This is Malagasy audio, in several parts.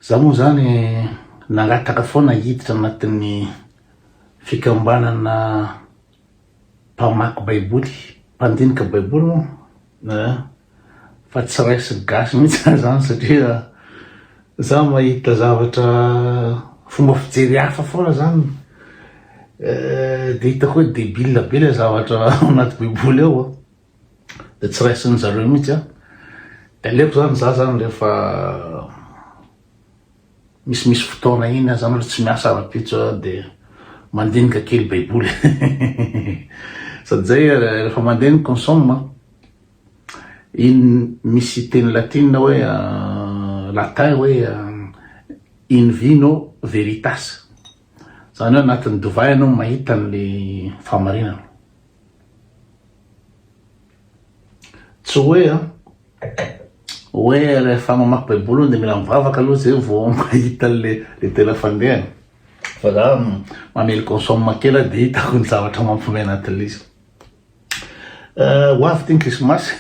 Za moa zany nangataka foana hiditra anatin'ny fikambanana mpamaky baiboly, mpandinika baiboly moa fa tsy raisy gasy mihitsy zany satria za mahita zavatra fomba fijery hafa foana zany de hitako hoe débile be le zavatra anaty baiboly ao de tsy raisin'ny zareo mihitsy de aleoko zany za zany rehefa misy fotoana iny zany tsy miasa arapitso de mandinika kely baiboly sady zay rehefa mandinika consomme iny misy teny latina hoe latin hoe in vino veritas, zany hoe anatin'ny divay anao mahita an'le fahamarinana. Tsy hoe rehefa mamaky baiboly de mila mivavaka aloha zay vao mahita le tena fandehana, fa za mamely consomme kely de hitako ny zavatra mampiomehy anatin'le izy. Ho avy ty ny krismasy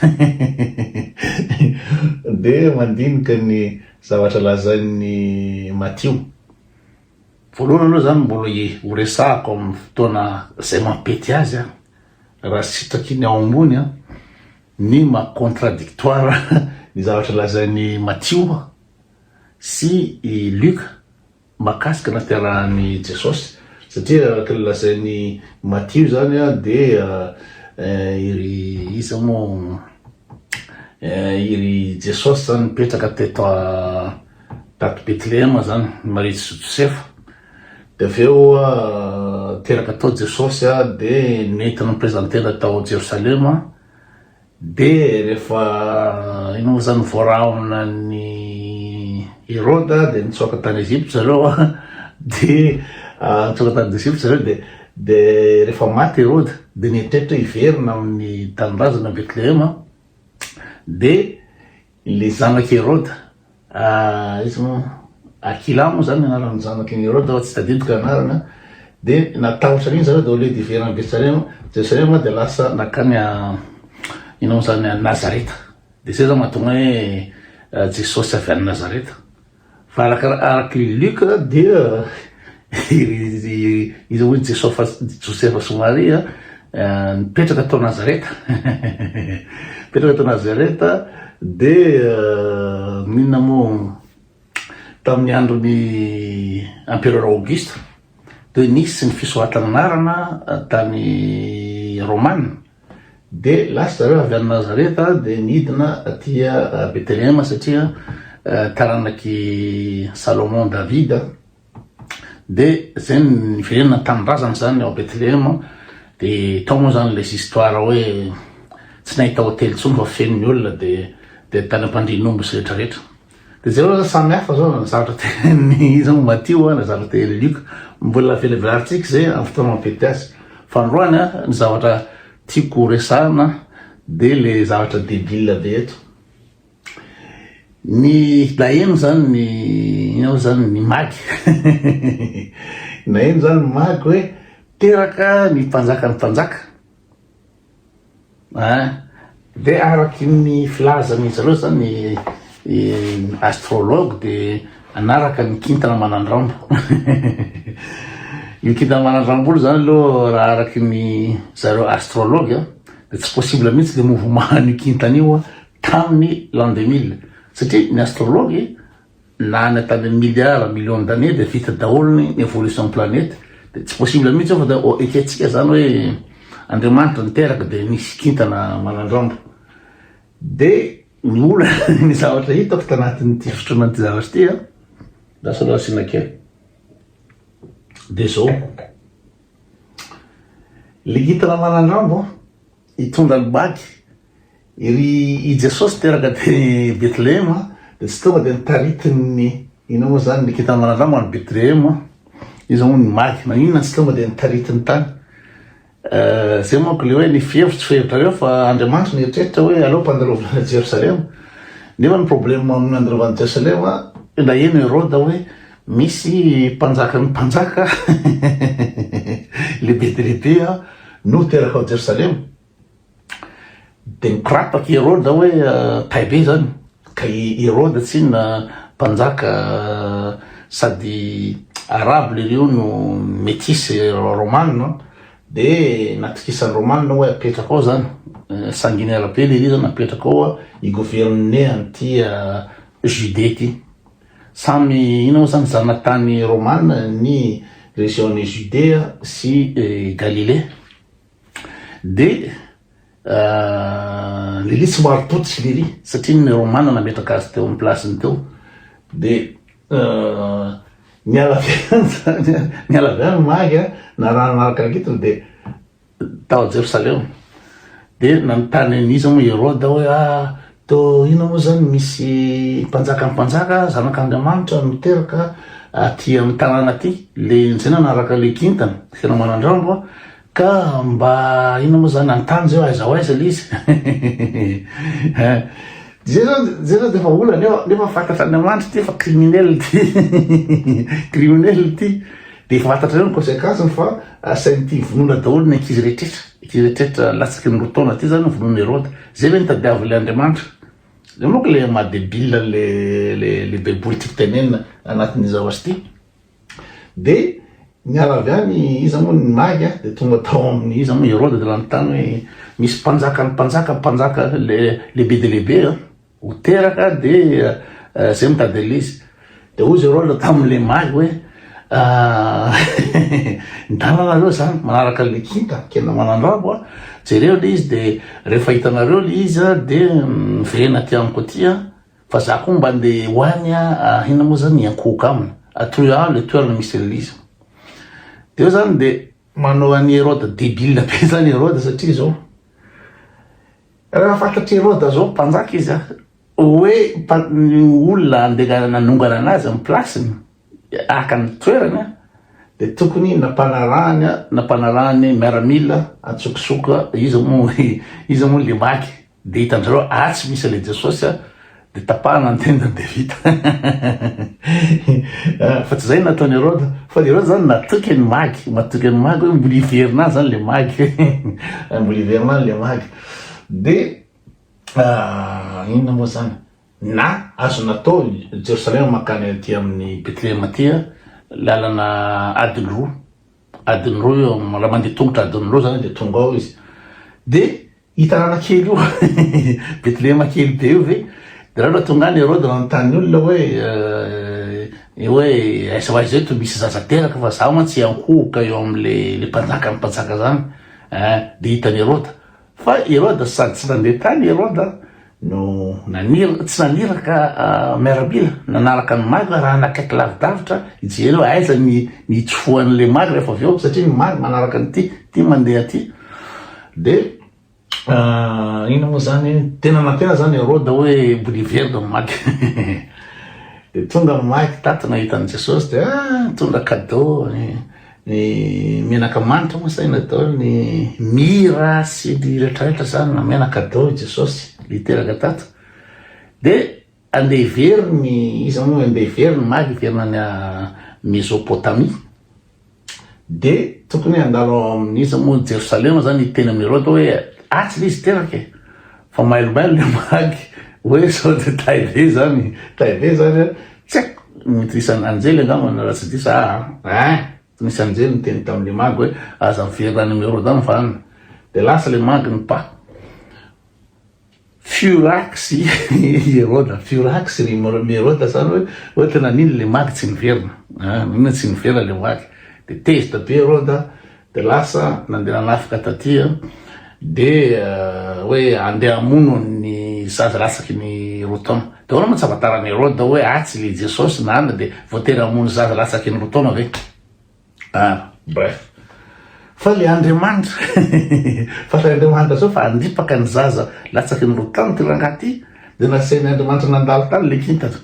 de mandinika ny zavatra lazain'ny Mattio. Voalohany aloha zany mbola horesahako amin'ny fotoana zay mampety azy raha sitraky iny ao ambony ny maha-contradictoire ny zavatra lazain'ny Mattio sy Luc mahakasika nahaterahan'ny Jesosy, satria araka lazain'ny Mattio zany de izy moa iry Jesosy zany mipetraka teto tato Betlehema zany Maria sy Josefa, de aveo teraka tao Jesosy de nentina miprezentera tao Jerosalema, de rehefa ino zany voarahona ny Herode de nitsoaka tany Egypte zareo de nitsoaka tany Egypte zareo de rehefa maty Herode de nieritreritra hiverina amin'ny tanindrazana Betlehema, de le zanaky Herode izy moa Akila moa zany anaran'ny zanaky Herode tsy tadidiko anarana, de natahotra iny zareo de au lieu d'iverina Jerusalema de lasa nakany ino zany a Nazareta, de zay zany mahatonga hoe Jesosy avy any Nazareta. Fa araky Luc de izy hoe Josefa sy Maria nipetraka tao Nazareta mipetraka tao Nazareta de minona moa tamin'ny andron'ny Empereur Auguste de nisy ny fisoratana anarana tany Romana, de lasa zareo avy any Nazareta de nidina atia Betlehema satria taranaky Salomon David de zay niverenina tanindrazana zany ao Betlehema. De tao moa zany les histoires hoe tsy nahita hotely tsony fa fenony olona de tany ampandrinombo sy rehetrarehetra. De zay zao samy hafa zao na zavatra teny zao Mattio na zavatra teny Luc mbola velavelarintsika zay amin'ny fotoana mampety azy, fa androany ny zavatra tiako resahana de le zavatra débile be eto. Ny laheno zany ny ino zany ny magy na ino zany magy hoe teraka ny mpanjaka de araky ny filazany zareo zany astrologue de anaraka ny kintana manandrambo ny kintana manandrambo zany aloha raha araky ny zareo astrologue de tsy possible mihitsy le mouvement ny kintana io tamin'ny l'an 2000, satria ny astrologue nany tany million d'années de vita daholo ny évolution planète, de tsy possible mihitsy fa da eketsika zany hoe Andriamanitra niteraka de nisy kintana manandrambo. De ny ola ny zavatra hitako tanatin'ity fitrona ty zavatra ty lasa lasina kely de zao le kintana manandrambo hitondra ny bagy i Jesosy teraka te Betlehema de tsy tonga de nitaritiny ino moa zany ny kintana manandrambo any Betlehema, izy moa ny magy na inona tsy tonga de nitaritiny tany. Zay manko le hoe ny fihevitra tsy fihevitrareo fa Andriamanitra nieritreritra hoe aleo mpandalovana Jerosalema, nefa ny problème amin'ny andalovana Jerosalema na eno Herode hoe misy mpanjaka ny mpanjaka lehibe de lehibe no teraka ao Jerosalema, de nikorapaka Herode hoe taibe zany ka Herode tsy na mpanjaka sady arabe lereo no métis romane de natikisany romane hoe apetraka ao zany sanguinaire be le zany apetraka ao igouverné anty Judée ty samy ino zany zanatany romane ny région ny Judée sy Galilée de Lili tsy maro totsy Lili satria ny romane nametraka azy teo amin'ny placeny teo de miala avy magy na ranonarakarakitiny de tao Jérusalem de nanontany an'izy moa Hérode hoe to ino moa zany misy mpanjaka zanak'Andriamanitra miteraka aty amin'ny tanàna aty le nzena naraka le kintana tena manandrambo ka mba ino moa zany antany zay aiza ho aiza le izy zay zao defa ola nefa fantatra Andriamanitra ty fa criminel ty de efa fantatra reo ny conséquence fa asainy ty vonona daholo ny ankizy rehetrretra latsaky ny rotaona ty zany vonona Hérode zay ve nitadiavo le Andriamanitra le moko le madebile le be politique tenenina anatin'izao azy ty de niala avy any izy moa ny magy de tonga tao amin'ny izy moa Hérode de lanontany hoe misy mpanjaka lehibe de lehibe ho teraka de zay mitady an'izy de ozy Hérode tamin'le magy hoe ndananareo zany manaraka le kinta kena manandrabo jereo le izy de rehefa hitanareo le izy de miverena ty amiko aty fa za koa mba nde hoany ina moa zany ankohoka aminy atoy le toerana misy le izy de zany de manao any Hérode débile be zany Hérode satria zao raha fantatry Hérode zao mpanjaka izy hoe olona andeha nanongana anazy amin'ny placeny aka ny toerana de tokony napanarahany miaramila atsokosoka izy moa le maky de hitandrareo tsy misy le Jesosy de tapahana antendany de vita fa tsy zay nataony Hérode fa Hérode zany natoky ny magy hoe mbola hiverina zany le magy mbola hiverina le magy de inona moa zany na azo natao Jérusalem makany aty amin'ny Bethléem aty lalana adiny roa raha mandeha tongotra adiny roa zany de tonga ao izy de hitanana kely io Bethléem kely be io ve de raha tonga any Hérode nanontany olona hoe aiza ho aiza to misy zaza teraka fa zaho mantsy ankohoka eo am'le mpanjaka zany de hitany Hérode fa Hérode sady tsy nandeha tany Hérode no tsy naniraka miarabila nanaraka ny magy raha nakaiky lavidavitra ijery hoe aiza ny itsofohan'le magy rehefa avy eo satria ny magy manaraka ny ty mandeha aty de ino moa zany tena natena zany Hérode hoe mbola hiverina ny magy de tonga ny magy tato nahitany Jesosy de tonga cadeau ny menaka manitra moa say natao ny mira sy ny rehetrarehetra zany namena cadeau Jesosy literaka tato de andeha hiveriny izy moa andeha hiveriny magy hiverina any Mésopotamie de tokony andalo amin'izy moa Jérusalem zany tena amin'ny Hérode hoe tsy le izy teraka fa mailomailo le magy hoe sao de taive zany tsy haiko mitrisany anjely angamba raha tsy disa misy anjely niteny tamin'le magy hoe aza miverina any Hérode any fa any de lasa le magy ny pa furaxy furaxy Hérode zany hoe tena niny le magy tsy niverina nina tsy niverina le magy de tezitra be Hérode de lasa nandeha nanafika taty de hoe andeha amono ny zaza latsaky ny rotaona de ona moa tsy afatarany Hérode hoe tsy le Jesosy nana de voatery amono zaza latsaky ny rotaona ve bref fa le Andriamanitra fa le Andriamanitra zao fa andripaka ny zaza latsaky ny rotaona ty rangaty de nasainy Andriamanitra nandalo tany le kintana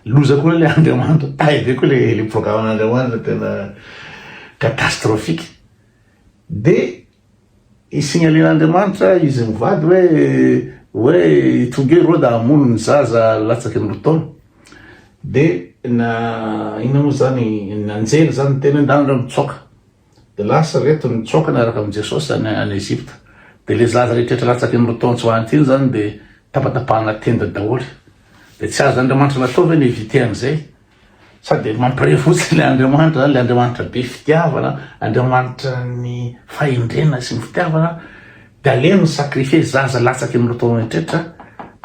loza koa le Andriamanitra taive koa le programme-n'Andriamanitra tena catastrophique de isignalen'Andriamanitra izy mivady hoe tonga Hérode amono ny zaza latsaky ny rotaona de ina moa zany nanjely zany tena ndandra mitsoka de lasa reto nitsoka niaraka amin'ny Jesosy any Egypte de le zaza rehetrarehetra latsaky ny rotaona tsy hoan'ity zany de tapatapahana tenda daholy de tsy azo Andriamanitra natao ve ny éviter an'izay sady mampire fotsiny le Andriamanitra zany le Andriamanitra be fitiavana Andriamanitra ny fahendrena sy ny fitiavana de aleo ny sacrifier zaza latsaky amin'ny tao rehetrarehetra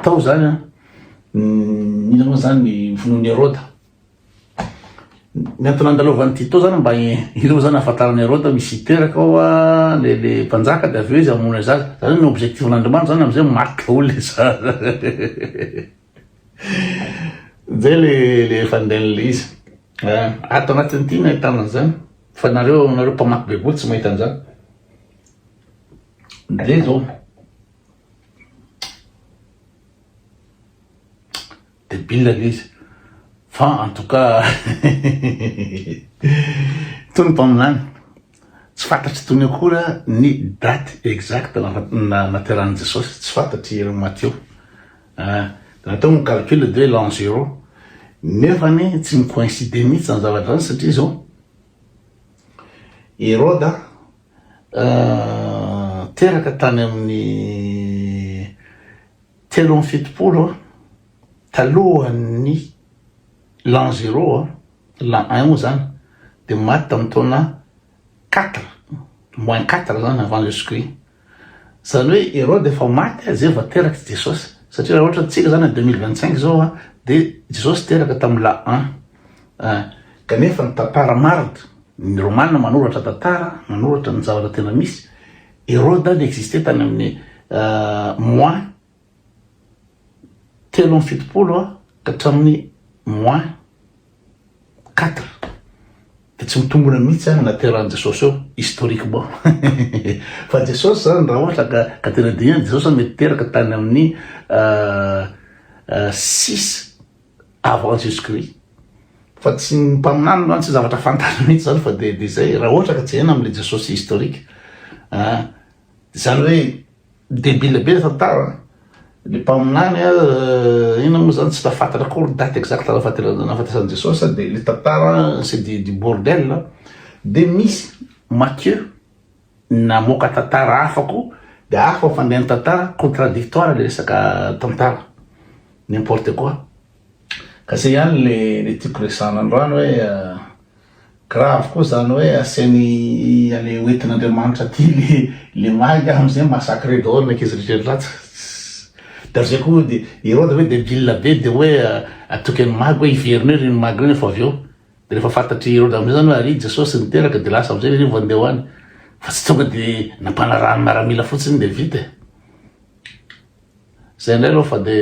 tao zany ina moa zany ny finoan'ny Herôda ny antony andalovany ty tao zany mba ireo zany ahafantarany Herôda misy teraka ao le mpanjaka de aveo izy amona zaza zany ny objectif n'Andriamanitra zany amizay maty olo le zaza zay le fandehan'le izy ato anatin'ny ty nahitana zany fa nareo mpamaky baiboly tsy mahita an'izany de zao débile le izy fa en tout cas tony mpaminany tsy fantatry tony akora ny date exacte naterahany Jesosy tsy fantatry Matthieu natao ny calcul de l'an 0 nefany tsy micoïncide mihitsy zany zavatra zany satria zao Herôda teraka tany amin'ny 370 talohan'ny l'an 0 l'an 1 moa zany de maty tamin'ny taona 4 moins 4 zany avant Jésus-Christ zany hoe Herôda efa maty zay va teraky Jesosy satria raha ohatra tsika zany 2025 zao de Jesosy teraka tamin'ny la 1 kanefa ny tantara marina ny Romanina manoratra tantara manoratra ny zavatra tena misy Herôda n'existait tany amin'ny moins 370 ka hatramin'ny moins 4 de tsy mitombona mihitsy naterahany Jesosy eo historiquement fa Jesosy zany raha ohatra ka tena dinihana Jesosy mety teraka tany amin'ny 6 avant Jésus-Christ fa tsy mpaminany zany tsy zavatra fantany mihitsy zany fa de zay raha ohatra ka tsy hena am'le Jesosy historique zany hoe débile be tantara le mpaminany ina moa zany tsy tafantatra akory date exacte nahafatesany Jesosy de le tantara c'est du bordel de misy Matthieu namoaka tantara afako de hafa fandehany tantara contradictoire le resaka tantara n'importe quoi ka zay ihany le tiako resana androany hoe grave koa zany hoe asiany ale oentin'Andriamanitra ty le magy amizay massacre daholo ny ankizy rehetra ratsy de zay koa de Herôda hoe débile be de hoe atoky ny magy hoe iveriny reny magy reny efa aveo de rehefa fantatry Herôda amizay zany hoe ary Jesosy niteraka de lasa amizay reny vandeha hoany fa tsy tonga de nampanarahany miaramila fotsiny de vita zay ndray aloha fa de